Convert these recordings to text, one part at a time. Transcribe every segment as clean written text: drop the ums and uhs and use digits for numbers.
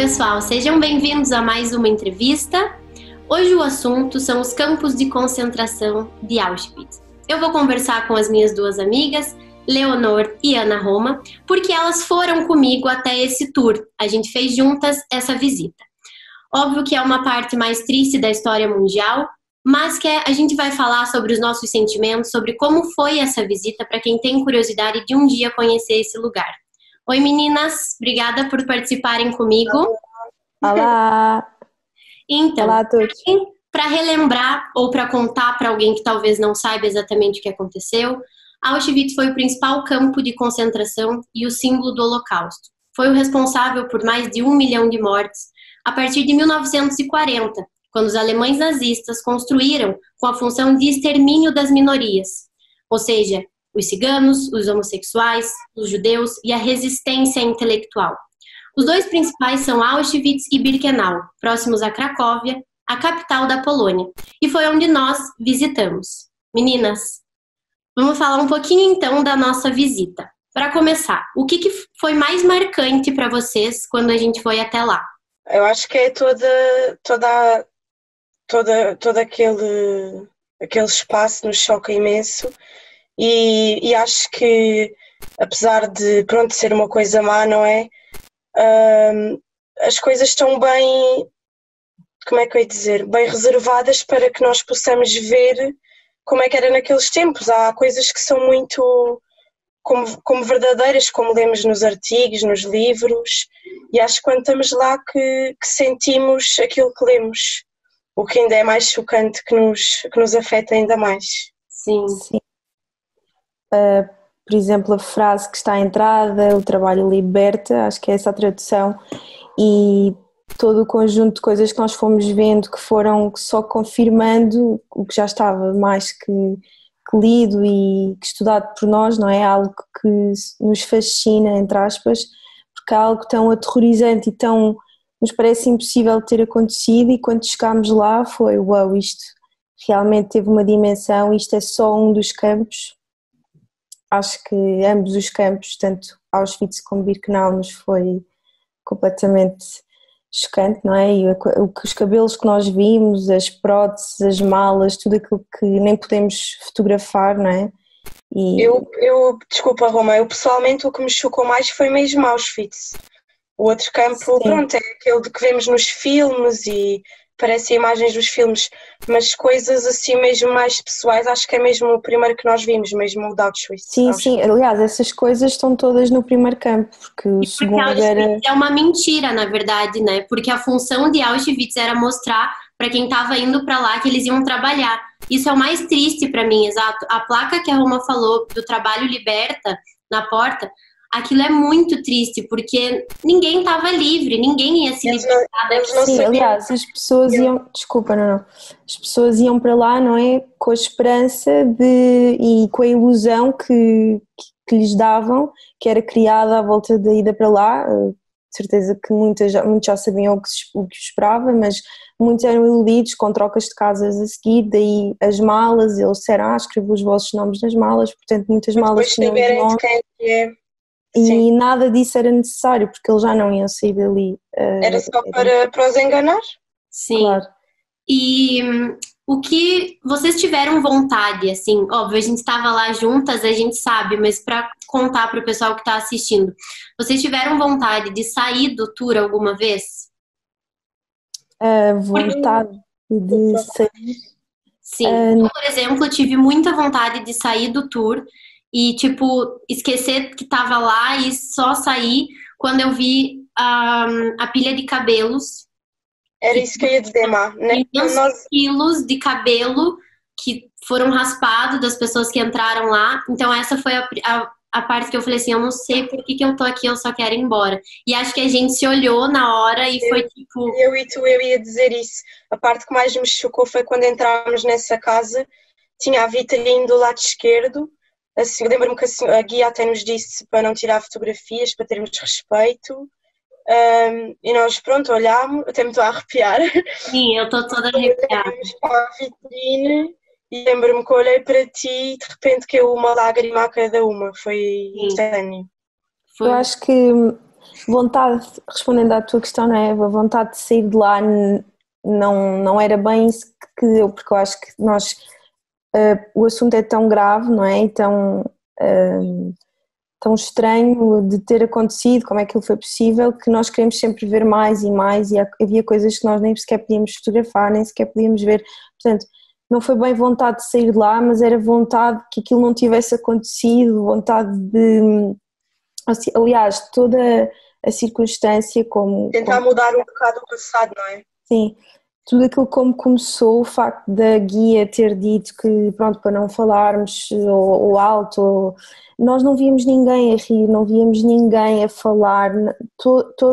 pessoal, sejam bem-vindos a mais uma entrevista. Hoje o assunto são os campos de concentração de Auschwitz. Eu vou conversar com as minhas duas amigas, Leonor e Ana Roma, porque elas foram comigo até esse tour. A gente fez juntas essa visita. Óbvio que é uma parte mais triste da história mundial, mas que a gente vai falar sobre os nossos sentimentos, sobre como foi essa visita para quem tem curiosidade de um dia conhecer esse lugar. Oi meninas, obrigada por participarem comigo. Olá! Então, olá a todos. Para relembrar ou para contar para alguém que talvez não saiba exatamente o que aconteceu, Auschwitz foi o principal campo de concentração e o símbolo do Holocausto. Foi o responsável por mais de 1 milhão de mortes a partir de 1940, quando os alemães nazistas construíram com a função de extermínio das minorias, ou seja, os ciganos, os homossexuais, os judeus e a resistência intelectual. Os dois principais são Auschwitz e Birkenau, próximos a Cracóvia, a capital da Polônia, e foi onde nós visitamos. Meninas, vamos falar um pouquinho então da nossa visita. Para começar, o que foi mais marcante para vocês quando a gente foi até lá? Eu acho que é todo aquele espaço nos choca imenso e acho que, apesar de ser uma coisa má, não é? As coisas estão bem, como é que eu ia dizer, bem reservadas para que nós possamos ver como é que era naqueles tempos. Há coisas que são muito como verdadeiras, como lemos nos artigos, nos livros, e acho que quando estamos lá que sentimos aquilo que lemos, o que ainda é mais chocante, que nos afeta ainda mais. Sim. Por exemplo, a frase que está à entrada, o trabalho liberta, acho que é essa a tradução, e todo o conjunto de coisas que nós fomos vendo que foram só confirmando o que já estava mais que lido e que estudado por nós, não é? Algo que nos fascina, entre aspas, porque é algo tão aterrorizante e tão, nos parece impossível de ter acontecido, e quando chegámos lá foi, uau, isto realmente teve uma dimensão, isto é só um dos campos. Acho que ambos os campos, tanto Auschwitz como Birkenau, nos foi completamente chocante, não é? E os cabelos que nós vimos, as próteses, as malas, tudo aquilo que nem podemos fotografar, não é? Desculpa, Roma, pessoalmente o que me chocou mais foi mesmo Auschwitz. O outro campo, Sim. é aquele de que vemos nos filmes e parecem imagens dos filmes, mas coisas assim mesmo mais pessoais, acho que é mesmo o primeiro que nós vimos, mesmo o de Auschwitz. Sim, aliás, essas coisas estão todas no primeiro campo, porque o segundo era... É uma mentira, na verdade, né? Porque a função de Auschwitz era mostrar para quem estava indo para lá que eles iam trabalhar. Isso é o mais triste para mim, exato. A placa que a Roma falou do trabalho liberta na porta, aquilo é muito triste, porque ninguém estava livre, ninguém ia se libertar. Sim, aliás, as pessoas iam, desculpa, não, as pessoas iam para lá, não é, com a esperança e com a ilusão que lhes davam, que era criada à volta da ida para lá. De certeza que muitos já sabiam o que esperava, mas muitos eram iludidos com trocas de casas a seguir, daí as malas, eles disseram, escrevam os vossos nomes nas malas, portanto muitas malas tinham os nomes. E nada disso era necessário, porque eles já não iam sair dali. Era só para os enganar? Sim. Claro. E o que vocês tiveram vontade, assim, óbvio, a gente estava lá juntas, a gente sabe, mas para contar para o pessoal que está assistindo, vocês tiveram vontade de sair do tour alguma vez? Vontade de sair? Sim, eu, por exemplo, tive muita vontade de sair do tour e, tipo, esquecer que estava lá e só sair quando eu vi a pilha de cabelos. Era isso que eu ia dizer, Má. Quilos de cabelo que foram raspados das pessoas que entraram lá. Então essa foi a parte que eu falei assim, eu não sei por que eu tô aqui, eu só quero ir embora. E acho que a gente se olhou na hora e foi tipo... Eu ia dizer isso. A parte que mais me chocou foi quando entrámos nessa casa, tinha a vitrine do lado esquerdo. Assim, lembro-me que a guia até nos disse para não tirar fotografias, para termos respeito. E nós, pronto, olhámos, até me estou a arrepiar. Sim, eu estou toda arrepiada. Olhámos para a vitrine e lembro-me que eu olhei para ti e de repente caiu uma lágrima a cada uma. Foi instantâneo. Eu acho que vontade, respondendo à tua questão, não é? A vontade de sair de lá não era bem isso que deu, porque eu acho que nós, o assunto é tão grave, não é? E tão estranho de ter acontecido, como é que aquilo foi possível, que nós queremos sempre ver mais e mais, e havia coisas que nós nem sequer podíamos fotografar, nem sequer podíamos ver, portanto, não foi bem vontade de sair de lá, mas era vontade que aquilo não tivesse acontecido, vontade de, aliás, toda a circunstância como... Tentar mudar um bocado o passado, não é? Sim, tudo aquilo como começou, o facto da guia ter dito que, pronto, para não falarmos ou alto, nós não víamos ninguém a rir, não víamos ninguém a falar,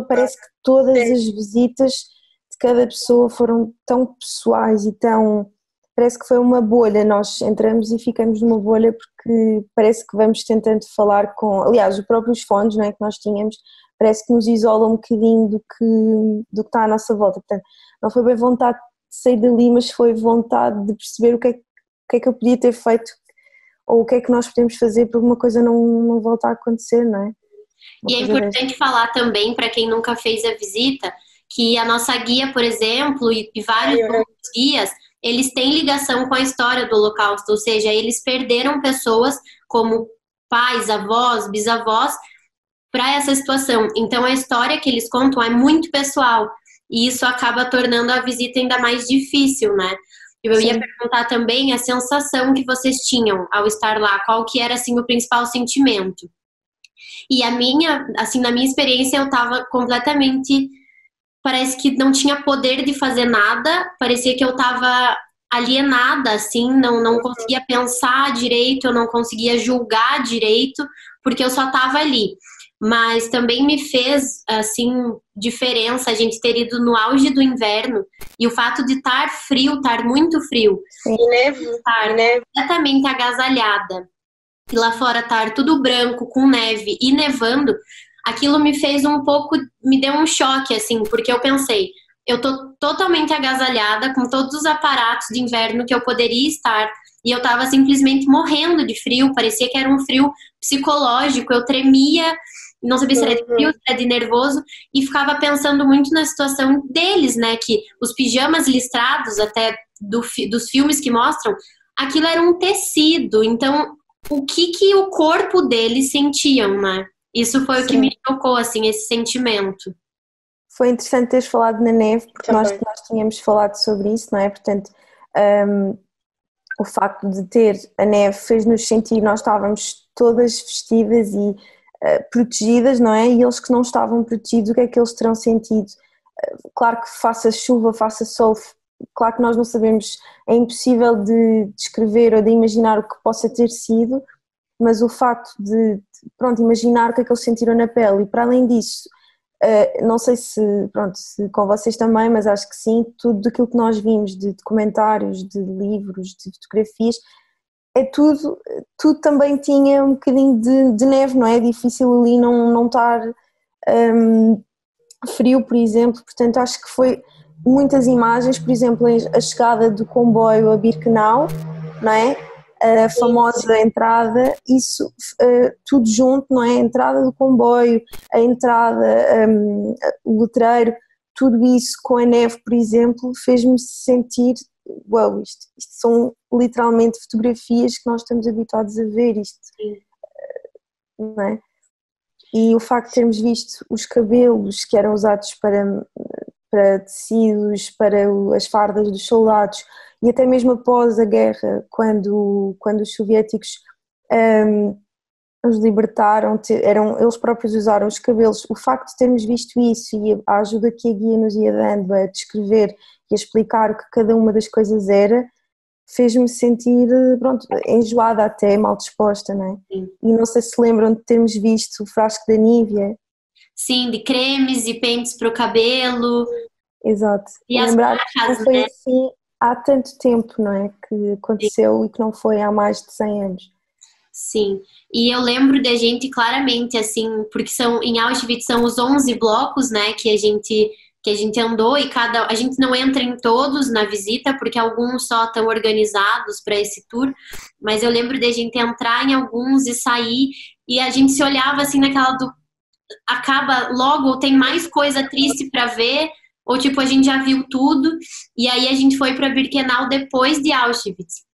parece que todas as visitas de cada pessoa foram tão pessoais e tão... Parece que foi uma bolha, nós entramos e ficamos numa bolha porque parece que vamos tentando falar com... Aliás, os próprios fones, não é, que nós tínhamos, parece que nos isola um bocadinho do que está à nossa volta, portanto, não foi bem vontade de sair dali, mas foi vontade de perceber o que é que eu podia ter feito ou o que é que nós podemos fazer para uma coisa não voltar a acontecer, não é? E é importante falar também, para quem nunca fez a visita, que a nossa guia, por exemplo, e vários outros guias, eles têm ligação com a história do Holocausto, ou seja, eles perderam pessoas como pais, avós, bisavós, para essa situação. Então a história que eles contam é muito pessoal e isso acaba tornando a visita ainda mais difícil, né? Eu ia perguntar também a sensação que vocês tinham ao estar lá, qual que era assim o principal sentimento. E a minha, assim, na minha experiência, eu tava completamente, parece que não tinha poder de fazer nada, parecia que eu tava alienada, assim, não conseguia pensar direito, eu não conseguia julgar direito, porque eu só tava ali. Mas também me fez, assim, diferença a gente ter ido no auge do inverno e o fato de estar frio, estar muito frio. E neve. Estar completamente agasalhada. E lá fora estar tudo branco, com neve e nevando, aquilo me fez um pouco, me deu um choque, assim, porque eu pensei, eu tô totalmente agasalhada com todos os aparatos de inverno que eu poderia estar e eu tava simplesmente morrendo de frio, parecia que era um frio psicológico, eu tremia, não sabia se era de frio, se era de nervoso, e ficava pensando muito na situação deles, né, que os pijamas listrados, até dos filmes que mostram, aquilo era um tecido, então o que o corpo deles sentiam, né? Isso foi o que me tocou, assim, esse sentimento. Foi interessante teres falado na neve, porque nós tínhamos falado sobre isso, não é? Portanto, o facto de ter a neve fez-nos sentir, nós estávamos todas vestidas e protegidas, não é? E eles que não estavam protegidos, o que é que eles terão sentido? Claro que faça chuva, faça sol, claro que nós não sabemos, é impossível de descrever ou de imaginar o que possa ter sido, mas o facto de pronto, imaginar o que é que eles sentiram na pele, e para além disso, não sei se com vocês também, mas acho que sim, tudo aquilo que nós vimos de documentários, de livros, de fotografias, tudo também tinha um bocadinho de neve, não é? É difícil ali não estar frio, por exemplo, portanto acho que foi muitas imagens, por exemplo, a chegada do comboio a Birkenau, não é? A famosa entrada, isso tudo junto, não é? A entrada do comboio, a entrada, o letreiro, tudo isso com a neve, por exemplo, fez-me sentir, uau, isto são literalmente fotografias que nós estamos habituados a ver, isto, não é? E o facto de termos visto os cabelos que eram usados para tecidos, para as fardas dos soldados, e até mesmo após a guerra, quando os soviéticos os libertaram, eles próprios usaram os cabelos. O facto de termos visto isso e a ajuda que a guia nos ia dando a descrever e a explicar o que cada uma das coisas era, fez-me sentir, pronto, enjoada até, mal disposta, não é? Sim. E não sei se lembram de termos visto o frasco da Nívea. Sim, de cremes e pentes para o cabelo. Exato. E lembrar as marcas, que não foi assim há tanto tempo, não é? Que aconteceu. Sim. E que não foi há mais de 100 anos. Sim, e eu lembro da gente claramente, assim, porque em Auschwitz são os 11 blocos, né, que a gente andou, e a gente não entra em todos na visita, porque alguns só estão organizados para esse tour, mas eu lembro da gente entrar em alguns e sair, e a gente se olhava assim naquela acaba logo, ou tem mais coisa triste para ver, ou tipo, a gente já viu tudo, e aí a gente foi para Birkenau depois de Auschwitz.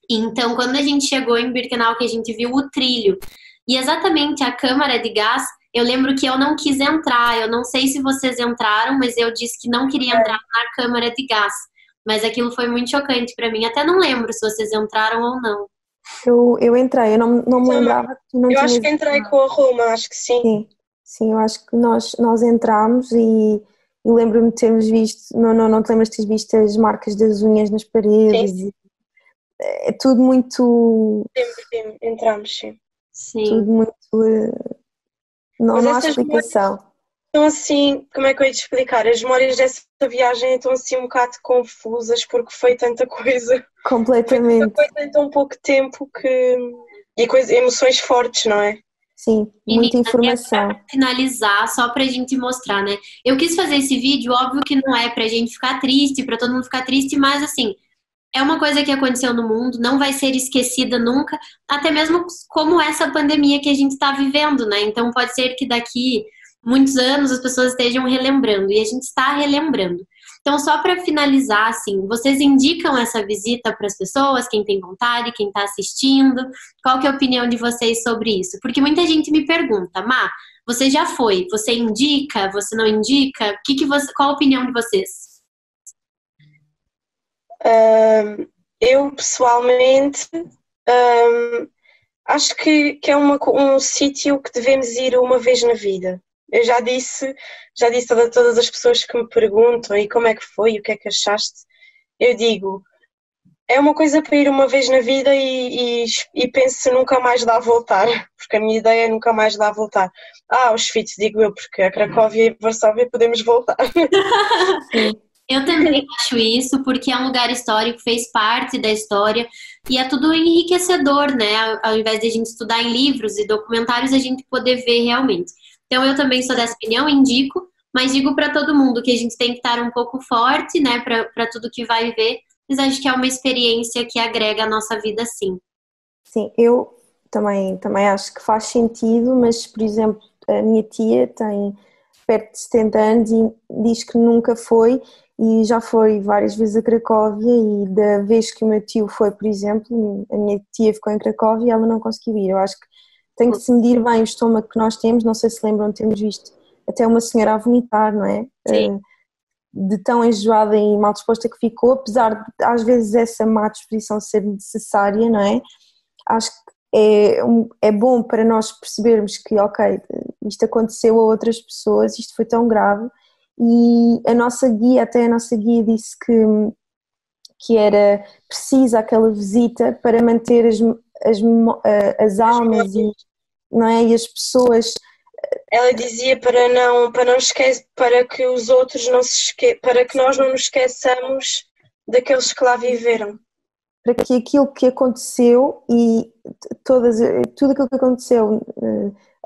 Então, quando a gente chegou em Birkenau, que a gente viu o trilho, e exatamente a câmara de gás, eu lembro que eu não quis entrar, eu não sei se vocês entraram, mas eu disse que não queria entrar na câmara de gás. Mas aquilo foi muito chocante para mim, até não lembro se vocês entraram ou não. Eu entrei, eu não me lembrava que tu não Eu tinhas acho que entrei com a Roma, acho que sim. Sim, eu acho que nós entramos e lembro-me de termos visto, não te lembras de teres visto as marcas das unhas nas paredes? Sim. É tudo muito... Sim, entramos, sim. Tudo muito... Não há explicação. Então assim, como é que eu ia te explicar? As memórias dessa viagem estão assim um bocado confusas porque foi tanta coisa. Completamente. Foi tanta coisa em tão pouco tempo que... emoções fortes, não é? Sim, muita informação. Para finalizar, só pra gente mostrar, né? Eu quis fazer esse vídeo, óbvio que não é pra gente ficar triste, pra todo mundo ficar triste, mas assim, é uma coisa que aconteceu no mundo, não vai ser esquecida nunca, até mesmo como essa pandemia que a gente está vivendo, né? Então pode ser que daqui muitos anos as pessoas estejam relembrando, e a gente está relembrando. Então, só para finalizar, assim, vocês indicam essa visita para as pessoas, quem tem vontade, quem está assistindo? Qual que é a opinião de vocês sobre isso? Porque muita gente me pergunta, Má, você já foi? Você indica? Você não indica? Qual a opinião de vocês? Eu, pessoalmente, acho que é um sítio que devemos ir uma vez na vida. Eu já disse a todas as pessoas que me perguntam e como é que foi, o que é que achaste, eu digo, é uma coisa para ir uma vez na vida e penso nunca mais lá voltar, porque a minha ideia é nunca mais lá voltar. Auschwitz, digo eu, porque a Cracóvia e Varsóvia podemos voltar. Eu também acho isso, porque é um lugar histórico, fez parte da história e é tudo enriquecedor, né? Ao invés de a gente estudar em livros e documentários, a gente poder ver realmente. Então eu também sou dessa opinião, indico, mas digo para todo mundo que a gente tem que estar um pouco forte, né, para tudo que vai ver, mas acho que é uma experiência que agrega a nossa vida, sim. Sim, eu também acho que faz sentido, mas, por exemplo, a minha tia tem perto de 70 anos e diz que nunca foi e já foi várias vezes a Cracóvia, e da vez que o meu tio foi, por exemplo, a minha tia ficou em Cracóvia e ela não conseguiu ir. Eu acho que tem que se medir bem o estômago que nós temos. Não sei se lembram de termos visto até uma senhora a vomitar, não é? Sim. De tão enjoada e mal disposta que ficou, apesar de às vezes essa má disposição ser necessária, não é? Acho que é bom para nós percebermos que, ok, isto aconteceu a outras pessoas, isto foi tão grave, e a nossa guia disse que era precisa aquela visita para manter as almas e, não é, e as pessoas. Ela dizia para que os outros não se para que nós não nos esqueçamos daqueles que lá viveram. Para que aquilo que aconteceu e tudo aquilo que aconteceu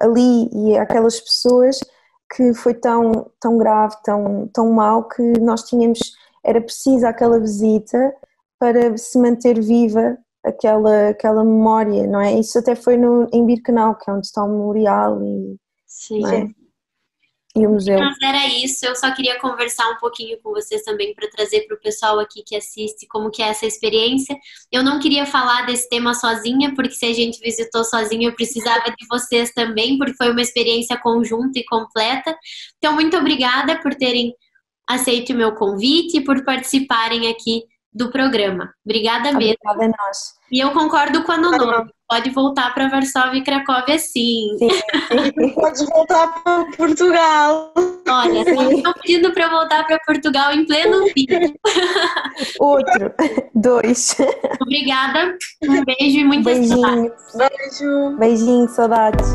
ali e aquelas pessoas, que foi tão, tão grave, tão mau, que nós era preciso aquela visita para se manter viva aquela memória, não é? Isso até foi em Birkenau, que é onde está o memorial Sim. Não é? E o museu. Mas era isso, eu só queria conversar um pouquinho com vocês também para trazer para o pessoal aqui que assiste como que é essa experiência. Eu não queria falar desse tema sozinha, porque se a gente visitou sozinha eu precisava de vocês também, porque foi uma experiência conjunta e completa. Então, muito obrigada por terem aceito o meu convite e por participarem aqui do programa. Obrigada mesmo. Obrigada a nós. E eu concordo com a Nono. Pode voltar para Varsóvia e Cracóvia, sim. Podes voltar para Portugal. Olha, estão pedindo para eu voltar para Portugal em pleno vídeo. Outro, 2. Obrigada, um beijo e muitas saudades. Beijo. Beijinho, saudades.